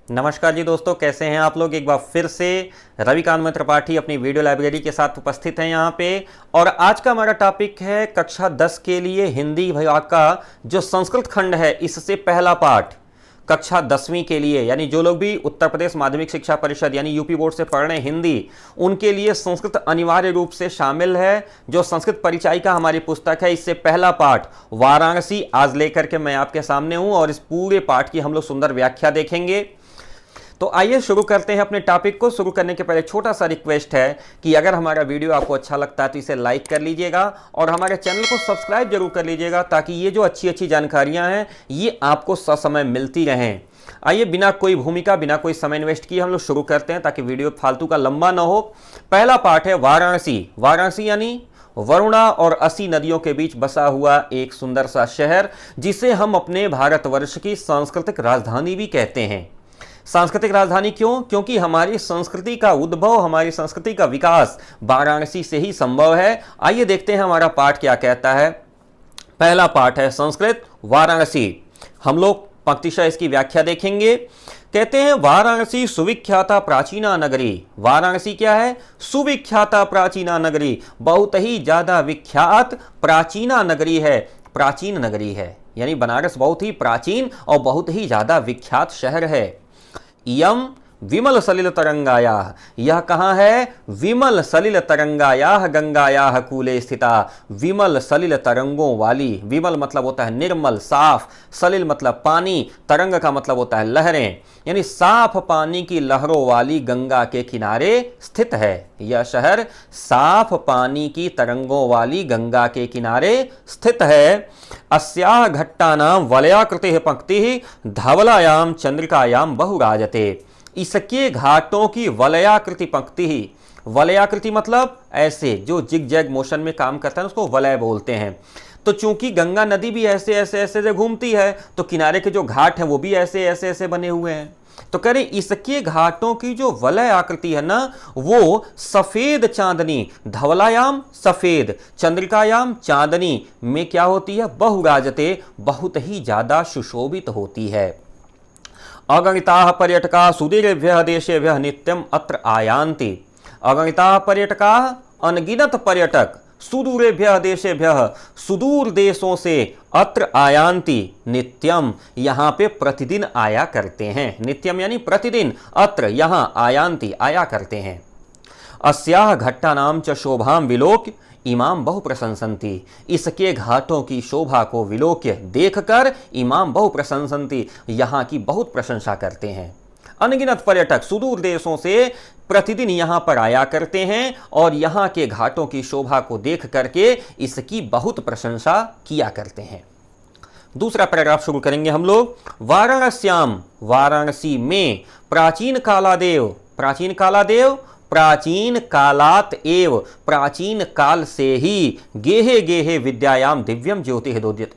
नमस्कार जी दोस्तों, कैसे हैं आप लोग। एक बार फिर से रविकांत त्रिपाठी अपनी वीडियो लाइब्रेरी के साथ उपस्थित हैं यहाँ पे। और आज का हमारा टॉपिक है कक्षा 10 के लिए हिंदी विभाग का जो संस्कृत खंड है, इससे पहला पाठ कक्षा 10वीं के लिए, यानी जो लोग भी उत्तर प्रदेश माध्यमिक शिक्षा परिषद यानी यूपी बोर्ड से पढ़ रहे हैं हिंदी, उनके लिए संस्कृत अनिवार्य रूप से शामिल है। जो संस्कृत परिचायिका हमारी पुस्तक है, इससे पहला पाठ वाराणसी आज लेकर के मैं आपके सामने हूं और इस पूरे पाठ की हम लोग सुंदर व्याख्या देखेंगे। तो आइए शुरू करते हैं अपने टॉपिक को। शुरू करने के पहले छोटा सा रिक्वेस्ट है कि अगर हमारा वीडियो आपको अच्छा लगता है तो इसे लाइक कर लीजिएगा और हमारे चैनल को सब्सक्राइब जरूर कर लीजिएगा, ताकि ये जो अच्छी अच्छी जानकारियां हैं ये आपको ससमय मिलती रहें। आइए बिना कोई भूमिका, बिना कोई समय इन्वेस्ट किए हम लोग शुरू करते हैं, ताकि वीडियो फालतू का लंबा ना हो। पहला पाठ है वाराणसी। वाराणसी यानी वरुणा और असी नदियों के बीच बसा हुआ एक सुंदर सा शहर, जिसे हम अपने भारतवर्ष की सांस्कृतिक राजधानी भी कहते हैं। सांस्कृतिक राजधानी क्यों? क्योंकि हमारी संस्कृति का उद्भव, हमारी संस्कृति का विकास वाराणसी से ही संभव है। आइए देखते हैं हमारा पाठ क्या कहता है। पहला पाठ है संस्कृत वाराणसी। हम लोग पंक्तिशः इसकी व्याख्या देखेंगे। कहते हैं वाराणसी सुविख्याता प्राचीना नगरी। वाराणसी क्या है? सुविख्याता प्राचीना नगरी, बहुत ही ज्यादा विख्यात प्राचीना नगरी है। प्राचीन नगरी है यानी बनारस बहुत ही प्राचीन और बहुत ही ज्यादा विख्यात शहर है। इयम विमल सलिल तरंगायाः, यह कहाँ है? विमल सलिल तरंगायाः गंगायाः कूले स्थिता। विमल सलिल तरंगों वाली, विमल मतलब होता है निर्मल साफ, सलिल मतलब पानी, तरंग का मतलब होता है लहरें, यानी साफ पानी की लहरों वाली गंगा के किनारे स्थित है। यह शहर साफ पानी की तरंगों वाली गंगा के किनारे स्थित है। अस्याः घट्टानां वलयाकृतिः पंक्तिः धवलायां चंद्रिकायां बहुराजते। इसके घाटों की वलयाकृति पंक्ति ही, वलयाकृति मतलब ऐसे जो जिग जैग मोशन में काम करता है उसको वलय बोलते हैं। तो चूंकि गंगा नदी भी ऐसे ऐसे ऐसे से घूमती है, तो किनारे के जो घाट हैं वो भी ऐसे ऐसे ऐसे बने हुए हैं। तो कह रहे इसके घाटों की जो वलय आकृति है ना, वो सफेद चांदनी, धवलायाम सफेद, चंद्रिकायाम चांदनी में क्या होती है? बहुराजते, बहुत ही ज्यादा सुशोभित होती है। अगणिताः पर्यटकाः सुदूरेभ्यः देशेभ्यः नित्यम् अत्र आयान्ति। अगणिताः पर्यटकाः, अनगिनत पर्यटक, सुदूरेभ्यः देशेभ्यः, सुदूर देशों से, अत्र आयान्ति नित्यम, यहाँ पे प्रतिदिन आया करते हैं। नित्यम यानी प्रतिदिन, अत्र यहाँ, आयान्ति आया करते हैं। अस्याः घट्टानां च शोभां विलोक्य इमाम बहु प्रशंसन्ति। इसके घाटों की शोभा को विलोक्य देखकर इमाम बहु प्रशंसन्ति, यहाँ की बहुत प्रशंसा करते हैं। अनगिनत पर्यटक सुदूर देशों से प्रतिदिन यहाँ पर आया करते हैं और यहाँ के घाटों की शोभा को देख करके इसकी बहुत प्रशंसा किया करते हैं। दूसरा पैराग्राफ शुरू करेंगे हम लोग। वाराणस्याम, वाराणसी में, प्राचीन कालादेव, प्राचीन कालादेव, प्राचीन कालात एव, प्राचीन काल से ही, गेहे गेहे विद्यायाम दिव्यम ज्योति दोदित।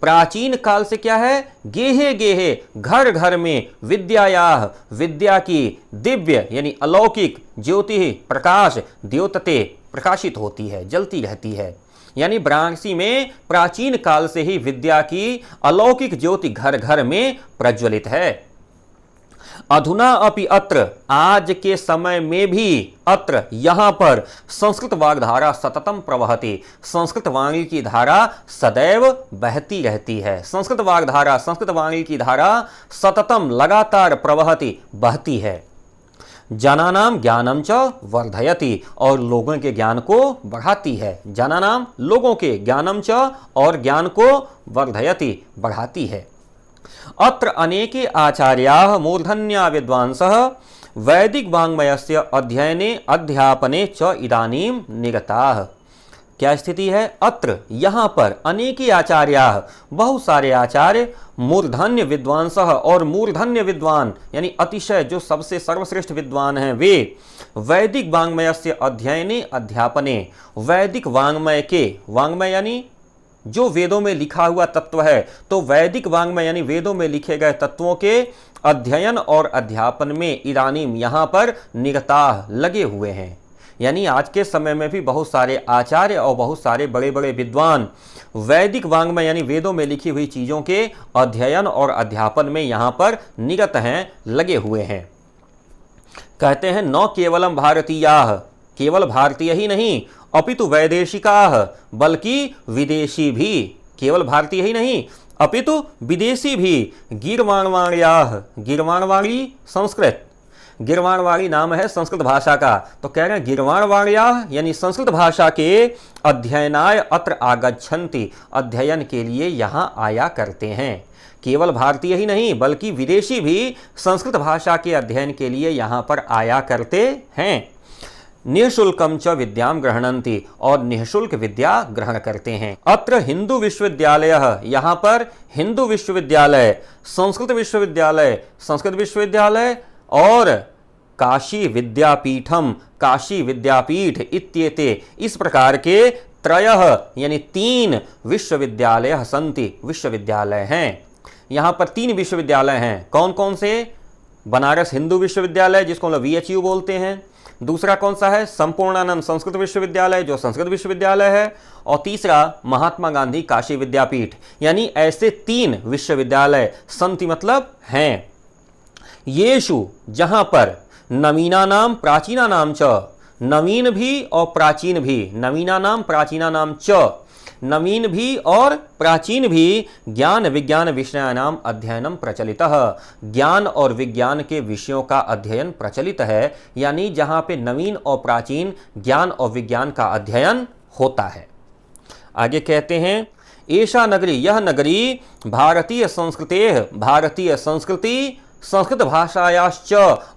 प्राचीन काल से क्या है? गेहे गेहे, घर घर में, विद्यायाह, विद्या की, दिव्य यानी अलौकिक, ज्योति प्रकाश, द्योतते प्रकाशित होती है, जलती रहती है। यानी वाराणसी में प्राचीन काल से ही विद्या की अलौकिक ज्योति घर घर में प्रज्वलित है। अधुना अपि अत्र, आज के समय में भी, अत्र यहाँ पर, संस्कृत वाग्धारा सततम प्रवहति, संस्कृत वाणी की धारा सदैव बहती रहती है। संस्कृत वाग्धारा, संस्कृत वाणी की धारा सततम लगातार प्रवहति बहती है। जनानाम ज्ञानम च वर्धयति, और लोगों के ज्ञान को बढ़ाती है। जनानाम लोगों के, ज्ञानम च और ज्ञान को, वर्धयति बढ़ाती है। अत्र अनेके आचार्याः मूर्धन्या विद्वांसः वैदिक वाङ्मयस्य अध्ययने अध्यापने च इदानीं निरताः। क्या स्थिति है? अत्र यहाँ पर अनेके आचार्याः, बहुत सारे आचार्य, मूर्धन्य विद्वांसः और मूर्धन्य विद्वान यानी अतिशय जो सबसे सर्वश्रेष्ठ विद्वान हैं वे, वैदिक वाङ्मयस्य अध्ययने अध्यापने, वैदिक वाङ्मय के, वाङ्मय यानी जो वेदों में लिखा हुआ तत्व है, तो वैदिक वाङ्मय यानी वेदों में लिखे गए तत्वों के अध्ययन और अध्यापन में इदानीम यहाँ पर निरताः लगे हुए हैं। यानी आज के समय में भी बहुत सारे आचार्य और बहुत सारे बड़े बड़े विद्वान वैदिक वांग्मय यानी वेदों में लिखी हुई चीज़ों के अध्ययन और अध्यापन में यहाँ पर निरत हैं, लगे हुए हैं। कहते हैं न केवलम भारतीयाः, केवल भारतीय ही नहीं, अपितु वैदेशिकाः, बल्कि विदेशी भी, केवल भारतीय ही नहीं अपितु विदेशी भी, गीर्वाणवाण्याः, गीर्वाणवाणी संस्कृत, गीर्वाणवाणी नाम है संस्कृत भाषा का, तो कह रहे हैं गीर्वाणवाण्याः यानी संस्कृत भाषा के अध्ययनाय अत्र आगच्छन्ति, अध्ययन के लिए यहाँ आया करते हैं। केवल भारतीय ही नहीं बल्कि विदेशी भी संस्कृत भाषा के अध्ययन के लिए यहाँ पर आया करते हैं। निःशुल्कम च विद्याम गृह्णन्ति, और निःशुल्क विद्या ग्रहण करते हैं। अत्र हिंदू विश्वविद्यालय, यहाँ पर हिंदू विश्वविद्यालय, संस्कृत विश्वविद्यालय, संस्कृत विश्वविद्यालय और काशी विद्यापीठम, काशी विद्यापीठ इत्येते, इस प्रकार के त्रयः यानी 3 विश्वविद्यालय सन्ति, विश्वविद्यालय हैं। यहाँ पर 3 विश्वविद्यालय हैं। कौन कौन से? बनारस हिंदू विश्वविद्यालय जिसको हम VHU बोलते हैं, दूसरा कौन सा है? संपूर्णानंद संस्कृत विश्वविद्यालय जो संस्कृत विश्वविद्यालय है, और तीसरा महात्मा गांधी काशी विद्यापीठ। यानी ऐसे 3 विश्वविद्यालय संति मतलब हैं। येषु, जहां पर नवीना नाम प्राचीना नाम च, नवीन भी और प्राचीन भी, नवीना नाम प्राचीना नाम च, नवीन भी और प्राचीन भी, ज्ञान विज्ञान विषयानाम अध्ययनम प्रचलितः, ज्ञान और विज्ञान के विषयों का अध्ययन प्रचलित है, यानी जहाँ पे नवीन और प्राचीन ज्ञान और विज्ञान का अध्ययन होता है। आगे कहते हैं एषा नगरी, यह नगरी भारतीय संस्कृतेः, भारतीय संस्कृति संस्कृत भाषायाश्च,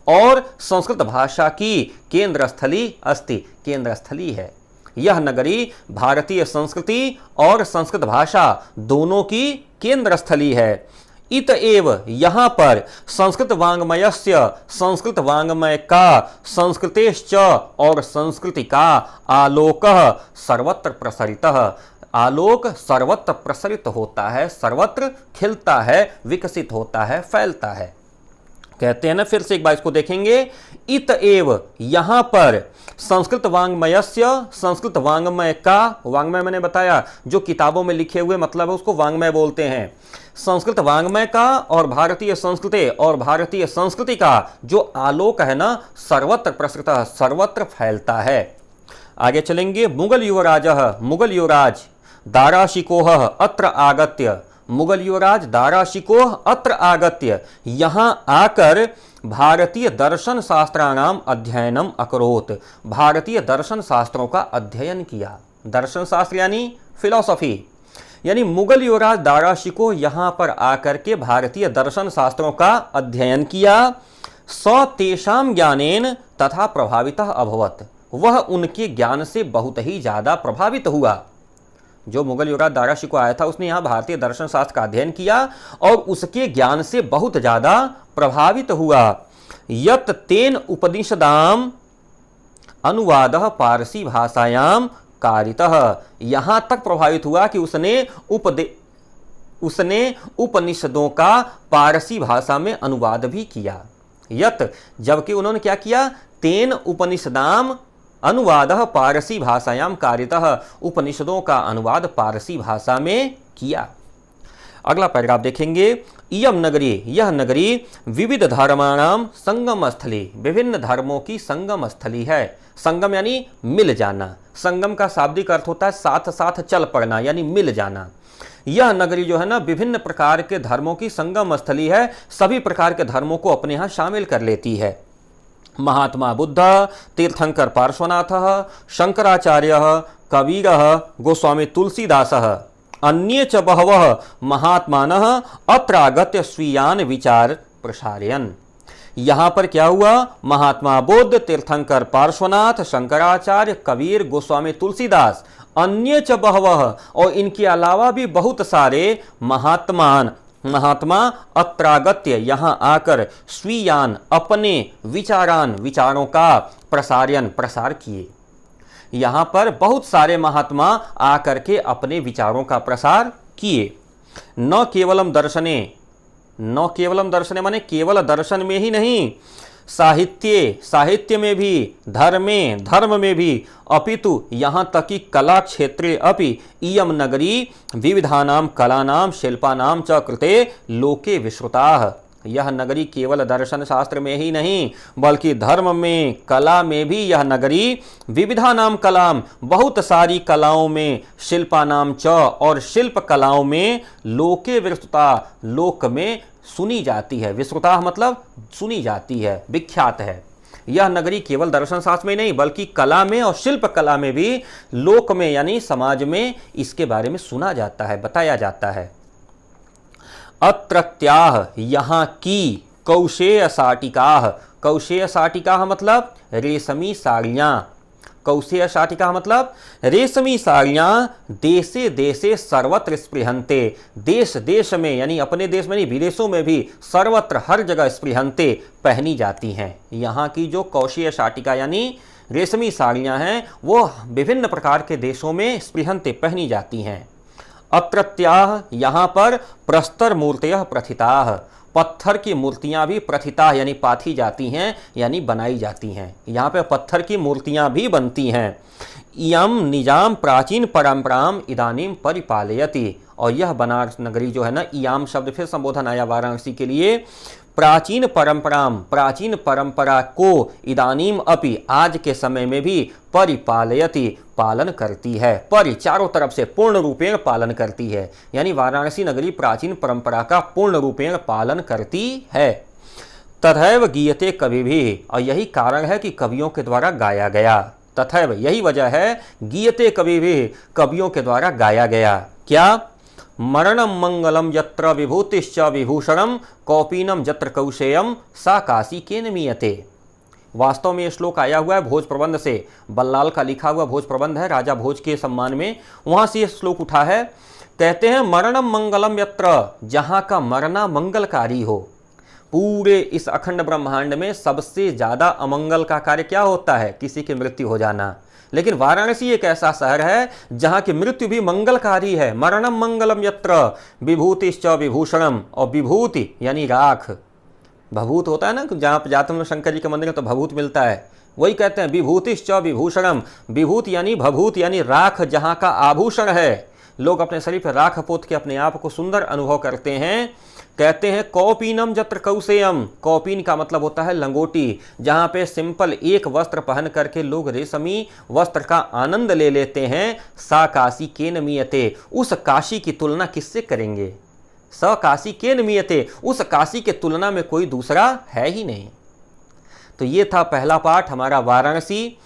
और संस्कृत भाषा की केंद्र स्थली अस्ति, केंद्र स्थली है। यह नगरी भारतीय संस्कृति और संस्कृत भाषा दोनों की केंद्र स्थली है। इत एव, यहाँ पर संस्कृत वाङ्मयस्य, संस्कृत वाङ्मय का, संस्कृतेश्च और संस्कृति का आलोकः सर्वत्र प्रसरितः, आलोक सर्वत्र प्रसरित होता है, सर्वत्र खिलता है, विकसित होता है, फैलता है। कहते हैं ना, फिर से एक बार इसको देखेंगे। इत एव, यहां पर संस्कृत वाङ्मयस्य, संस्कृत वाङ्मय का, वाङ्मय मैंने बताया जो किताबों में लिखे हुए मतलब है उसको वाङ्मय बोलते हैं, संस्कृत वाङ्मय का और भारतीय संस्कृति और भारतीय संस्कृति का जो आलोक है ना, सर्वत्र प्रसृत, सर्वत्र फैलता है। आगे चलेंगे। मुगल युवराजः, मुगल युवराज दाराशिकोह अत्र आगत्य, मुगल युवराज दाराशिकोह अत्र आगत्य, यहाँ आकर भारतीय दर्शन शास्त्राणाम अध्ययनम अकरोत्, भारतीय दर्शन शास्त्रों का अध्ययन किया। दर्शन शास्त्र यानी फिलॉसफी, यानी मुगल युवराज दाराशिकोह यहाँ पर आकर के भारतीय दर्शन शास्त्रों का अध्ययन किया। स तेषां ज्ञानेन तथा प्रभावितः अभवत्, वह उनके ज्ञान से बहुत ही ज्यादा प्रभावित हुआ। जो मुगल युवराज दाराशिकोह आया था उसने यहाँ भारतीय दर्शन शास्त्र का अध्ययन किया और उसके ज्ञान से बहुत ज्यादा प्रभावित हुआ। यत तेन उपनिषदाम अनुवादः पारसी भाषायाम कारितः, यहाँ तक प्रभावित हुआ कि उसने उपनिषदों का पारसी भाषा में अनुवाद भी किया। यत, जबकि उन्होंने क्या किया? तेन उपनिषदाम अनुवादः पारसी भाषायाम कारितः, उपनिषदों का अनुवाद पारसी भाषा में किया। अगला पैराग्राफ देखेंगे। इयम नगरी, यह नगरी विविध धर्माणाम संगम स्थली, विभिन्न धर्मों की संगम स्थली है। संगम यानी मिल जाना, संगम का शाब्दिक अर्थ होता है साथ साथ चल पड़ना यानी मिल जाना। यह नगरी जो है ना विभिन्न प्रकार के धर्मों की संगम स्थली है, सभी प्रकार के धर्मों को अपने यहाँ शामिल कर लेती है। महात्मा बुद्ध, तीर्थंकर पार्श्वनाथः, शंकराचार्यः, कबीरः, गोस्वामी तुलसीदासः, अन्ये च बहवः महात्मानः अत्र आगत्य स्वीयान विचार प्रसारयन्। यहाँ पर क्या हुआ? महात्मा बुद्ध, तीर्थंकर पार्श्वनाथ, शंकराचार्य, कबीर, गोस्वामी तुलसीदास, अन्य च बहवः, और इनके अलावा भी बहुत सारे महात्मा अत्रागत्य यहाँ आकर स्वीयान अपने विचारान विचारों का प्रसार किए। यहाँ पर बहुत सारे महात्मा आकर के अपने विचारों का प्रसार किए। न केवलम दर्शने माने केवल दर्शन में ही नहीं, साहित्य में भी, धर्म में भी, अपितु यहाँ तक कि कला क्षेत्रे अपि इयं नगरी विविधानां कलानां शिल्पानां च कृते लोके विश्रुताः। यह नगरी केवल दर्शन शास्त्र में ही नहीं बल्कि धर्म में, कला में भी यह नगरी विविधानाम कलाम, बहुत सारी कलाओं में, शिल्पानाम च और शिल्प कलाओं में, लोके विस्तृता, लोक में सुनी जाती है। विस्तृता मतलब सुनी जाती है, विख्यात है। यह नगरी केवल दर्शन शास्त्र में नहीं बल्कि कला में और शिल्प कला में भी, लोक में यानी समाज में इसके बारे में सुना जाता है, बताया जाता है। अत्रत्याह यहाँ की कौशेय साटिकाः, कौशेय साटिकाः मतलब रेशमी साड़ियाँ, कौशेय साटिकाः मतलब रेशमी साड़ियाँ देशे देशे सर्वत्र स्पृहन्ते, देश देश में यानी अपने देश में नहीं विदेशों में भी, सर्वत्र हर जगह स्पृहन्ते पहनी जाती हैं। यहाँ की जो कौशेय साटिका यानी रेशमी साड़ियाँ हैं वो विभिन्न प्रकार के देशों में स्पृहन्ते पहनी जाती हैं। अत्रत्याः यहाँ पर प्रस्तर मूर्तयः प्रथिताः, पत्थर की मूर्तियां भी प्रथिता यानी पाथी जाती हैं यानी बनाई जाती हैं। यहाँ पे पत्थर की मूर्तियां भी बनती हैं। इयम निजाम प्राचीन परंपराम इदानीम परिपालयति, और यह बनारस नगरी जो है ना, इयाम शब्द फिर संबोधन आया वाराणसी के लिए, प्राचीन परंपरा को इदानीम अपि आज के समय में भी परिपालयति पालन करती है। परि चारों तरफ से पूर्ण रूपेण पालन करती है, यानी वाराणसी नगरी प्राचीन परंपरा का पूर्ण रूपेण पालन करती है। तथैव गीयते कवि भी, और यही कारण है कि कवियों के द्वारा गाया गया। तथैव यही वजह है, गीयते कवि भी कवियों के द्वारा गाया गया। क्या? मरणम मंगलम यत्र विभूतिश्च विभूषणम कौपीनम यत्र कौशेयम सा काशी केन मीयते। वास्तव में ये श्लोक आया हुआ है भोज प्रबंध से, बल्लाल का लिखा हुआ भोज प्रबंध है राजा भोज के सम्मान में, वहां से ये श्लोक उठा है। कहते हैं मरणम मंगलम यत्र, जहां का मरना मंगलकारी हो। पूरे इस अखंड ब्रह्मांड में सबसे ज्यादा अमंगल का कार्य क्या होता है? किसी की मृत्यु हो जाना। लेकिन वाराणसी एक ऐसा शहर है जहां की मृत्यु भी मंगलकारी है। मरणम मंगलम यत्र विभूतिश्च विभूषणम, और विभूति यानी राख, भभूत होता है ना, जहां पर जाते हैं शंकर जी के मंदिर में तो भभूत मिलता है, वही कहते हैं विभूतिश्च विभूषणम। विभूत यानी भभूत यानी राख, जहां का आभूषण है। लोग अपने शरीर पर राख पोत के अपने आप को सुंदर अनुभव करते हैं। कहते हैं कौपीनम जत्र कौशेयम, कौपीन का मतलब होता है लंगोटी, जहां पे सिंपल एक वस्त्र पहन करके लोग रेशमी वस्त्र का आनंद ले लेते हैं। सा काशी केन मीयते, उस काशी की तुलना किससे करेंगे? स काशी केन मीयते, उस काशी के तुलना में कोई दूसरा है ही नहीं। तो ये था पहला पाठ हमारा वाराणसी।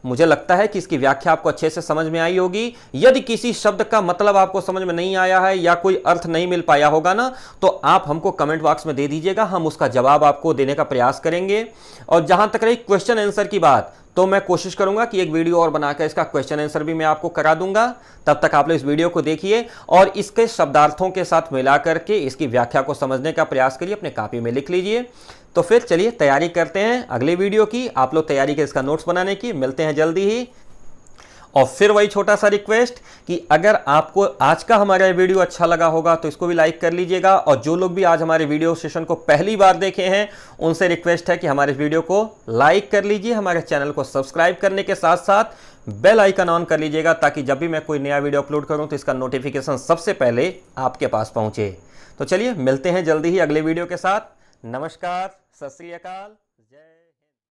मुझे लगता है कि इसकी व्याख्या आपको अच्छे से समझ में आई होगी। यदि किसी शब्द का मतलब आपको समझ में नहीं आया है या कोई अर्थ नहीं मिल पाया होगा ना, तो आप हमको कमेंट बॉक्स में दे दीजिएगा, हम उसका जवाब आपको देने का प्रयास करेंगे। और जहां तक रही क्वेश्चन आंसर की बात, तो मैं कोशिश करूंगा कि एक वीडियो और बनाकर इसका क्वेश्चन आंसर भी मैं आपको करा दूंगा। तब तक आप लोग इस वीडियो को देखिए और इसके शब्दार्थों के साथ मिला करके इसकी व्याख्या को समझने का प्रयास करिए, अपने कॉपी में लिख लीजिए। तो फिर चलिए तैयारी करते हैं अगले वीडियो की। आप लोग तैयारी करें इसका नोट्स बनाने की। मिलते हैं जल्दी ही। और फिर वही छोटा सा रिक्वेस्ट कि अगर आपको आज का हमारा वीडियो अच्छा लगा होगा तो इसको भी लाइक कर लीजिएगा। और जो लोग भी आज हमारे वीडियो सेशन को पहली बार देखे हैं उनसे रिक्वेस्ट है कि हमारे वीडियो को लाइक कर लीजिए, हमारे चैनल को सब्सक्राइब करने के साथ साथ बेल आइकन ऑन कर लीजिएगा, ताकि जब भी मैं कोई नया वीडियो अपलोड करूं तो इसका नोटिफिकेशन सबसे पहले आपके पास पहुंचे। तो चलिए मिलते हैं जल्दी ही अगले वीडियो के साथ। नमस्कार, सत श्री अकाल।